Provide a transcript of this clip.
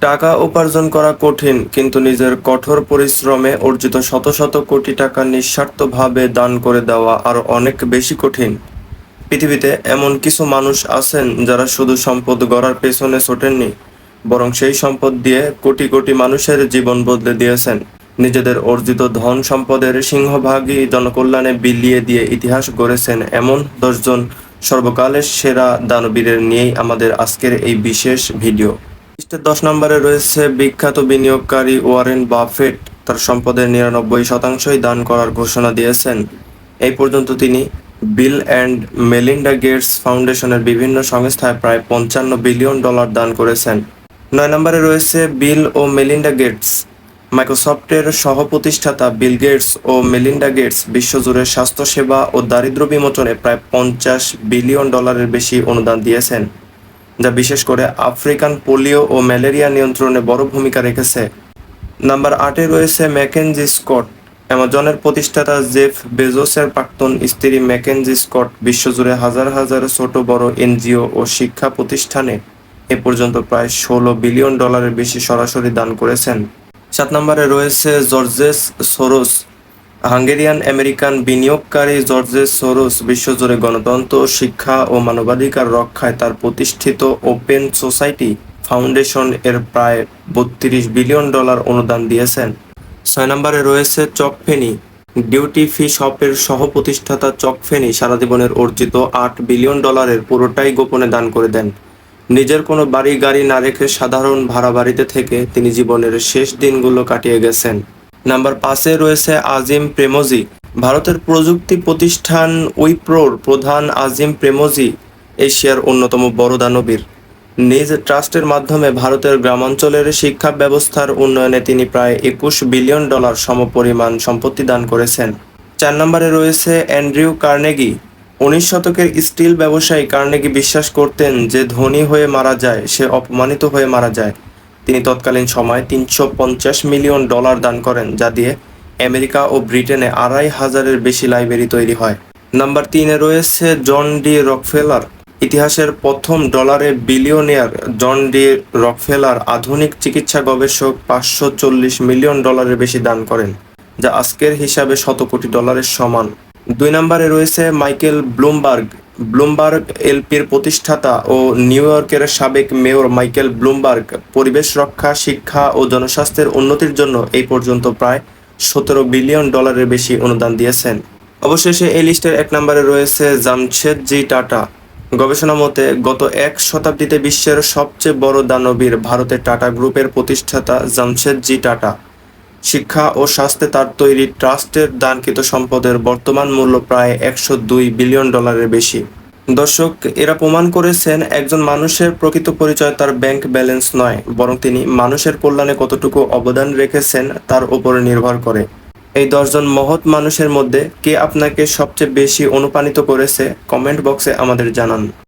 টাকা উপার্জন করা কঠিন, কিন্তু নিজের কঠোর পরিশ্রমে অর্জিত শত শত কোটি টাকা নিঃস্বার্থভাবে দান করে দেওয়া আরো অনেক বেশি কঠিন। পৃথিবীতে এমন কিছু মানুষ আছেন যারা শুধু সম্পদ গড়ার পেছনে ছোটেননি, বরং সেই সম্পদ দিয়ে কোটি কোটি মানুষের জীবন বদলে দিয়েছেন। নিজেদের অর্জিত ধন সম্পদের সিংহভাগই জনকল্যাণে বিলিয়ে দিয়ে ইতিহাস গড়েছেন এমন 10 জন সর্বকালের সেরা দানবীরের নিয়েই আমাদের আজকের এই বিশেষ ভিডিও। লিস্টের 10 নম্বরে রয়েছে বিখ্যাত বিনিয়োগকারী ওয়ারেন বাফেট। তার সম্পদের 99%ই দান করার ঘোষণা দিয়েছেন। এই পর্যন্ত তিনি বিল অ্যান্ড মেলিন্ডা গেটস ফাউন্ডেশনের বিভিন্ন সংস্থায় প্রায় $55 বিলিয়ন দান করেছেন। 9 নম্বরে রয়েছে বিল ও মেলিন্ডা গেটস। মাইক্রোসফটের সহ-প্রতিষ্ঠাতা বিল গেটস ও মেলিন্ডা গেটস বিশ্বজুড়ে স্বাস্থ্যসেবা ও দারিদ্র্য বিমোচনে প্রায় $50 বিলিয়ন বেশি অনুদান দিয়েছেন, যা বিশেষ করে আফ্রিকান পোলিও ও ম্যালেরিয়া নিয়ন্ত্রণে বড় ভূমিকা রেখেছে। নাম্বার 8-এ রয়েছে ম্যাকেনজি স্কট। অ্যামাজনের প্রতিষ্ঠাতা জেফ বেজোসের প্রাক্তন স্ত্রী ম্যাকেনজি স্কট বিশ্বজুড়ে হাজার হাজার ছোট বড় এনজিও ও শিক্ষা প্রতিষ্ঠানে এ পর্যন্ত প্রায় $16 বিলিয়ন বেশি সরাসরি দান করেছেন। 7 নম্বরে রয়েছে জর্জেস সোরোস। হাঙ্গেরিয়ান আমেরিকান বিনিয়োগকারী জর্জেস সোরোস বিশ্বজুড়ে গণতন্ত্র, শিক্ষা ও মানবাধিকার রক্ষায় তার প্রতিষ্ঠিত ওপেন সোসাইটি ফাউন্ডেশন এর প্রায় $32 বিলিয়ন অনুদান দিয়েছেন। 6 নম্বরে রয়েছে চক ফেনি। ডিউটি ফি শপের সহ-প্রতিষ্ঠাতা চক ফেনি সারা জীবনের অর্জিত $8 বিলিয়ন পুরোটাই গোপনে দান করে দেন। নিজের কোনো বাড়ি গাড়ি না রেখে সাধারণ ভাড়া বাড়িতে থেকে তিনি জীবনের শেষ দিনগুলো কাটিয়ে গেছেন। নাম্বার 5-এ রয়েছে আজিম প্রেমজি। ভারতের প্রযুক্তি প্রতিষ্ঠান উইপ্রোর প্রধান আজিম প্রেমজি এশিয়ার অন্যতম বড় দানবীর। নিজ ট্রাস্টের মাধ্যমে ভারতের গ্রামাঞ্চলের শিক্ষা ব্যবস্থার উন্নয়নে তিনি প্রায় $21 বিলিয়ন সমপরিমাণ সম্পত্তি দান করেছেন। 4 নম্বরে রয়েছে অ্যান্ড্রিউ কার্নেগি। 19 শতকের স্টিল ব্যবসায়ী কার্নেগি বিশ্বাস করতেন যে ধনী হয়ে মারা যায় সে অপমানিত হয়ে মারা যায়। তিনি তৎকালীন সময়ে $350 মিলিয়ন দান করেন, যা দিয়ে আমেরিকা ও ব্রিটেনে 2,500-এর বেশি লাইব্রেরি তৈরি হয়। নাম্বার 3-এ রয়েছে জন ডি রকফেলার। ইতিহাসের প্রথম ডলারে বিলিয়নিয়ার জন ডি রকফেলার আধুনিক চিকিৎসা গবেষক $540 মিলিয়ন বেশি দান করেন, যা আজকের হিসাবে $100 কোটি সমান। 2 নম্বরে রয়েছে মাইকেল ব্লুমবার্গ। ব্লুমবার্গ এলপির প্রতিষ্ঠাতা ও নিউ ইয়র্কের সাবেক মেয়র মাইকেল ব্লুমবার্গ পরিবেশ রক্ষা, শিক্ষা ও জনস্বাস্থ্যের উন্নতির জন্য এই পর্যন্ত প্রায় $17 বিলিয়ন বেশি অনুদান দিয়েছেন। অবশেষে এই লিস্টের 1 নম্বরে রয়েছে জামশেদজি টাটা। গবেষণা মতে গত 1 শতাব্দীতে বিশ্বের সবচেয়ে বড় দানবীর ভারতের টাটা গ্রুপের প্রতিষ্ঠাতা জামশেদজি টাটা। শিক্ষা ও স্বাস্থ্যে তার তৈরি ট্রাস্টের দানকৃত সম্পদের বর্তমান মূল্য প্রায় $102 বিলিয়ন বেশি। দর্শক, এরা প্রমাণ করেছেন একজন মানুষের প্রকৃত পরিচয় তার ব্যাংক ব্যালেন্স নয়, বরং তিনি মানুষের কল্যাণে কতটুকু অবদান রেখেছেন তার উপরে নির্ভর করে। এই 10 জন মহৎ মানুষের মধ্যে কে আপনাকে সবচেয়ে বেশি অনুপ্রাণিত করেছে কমেন্ট বক্সে আমাদের জানান।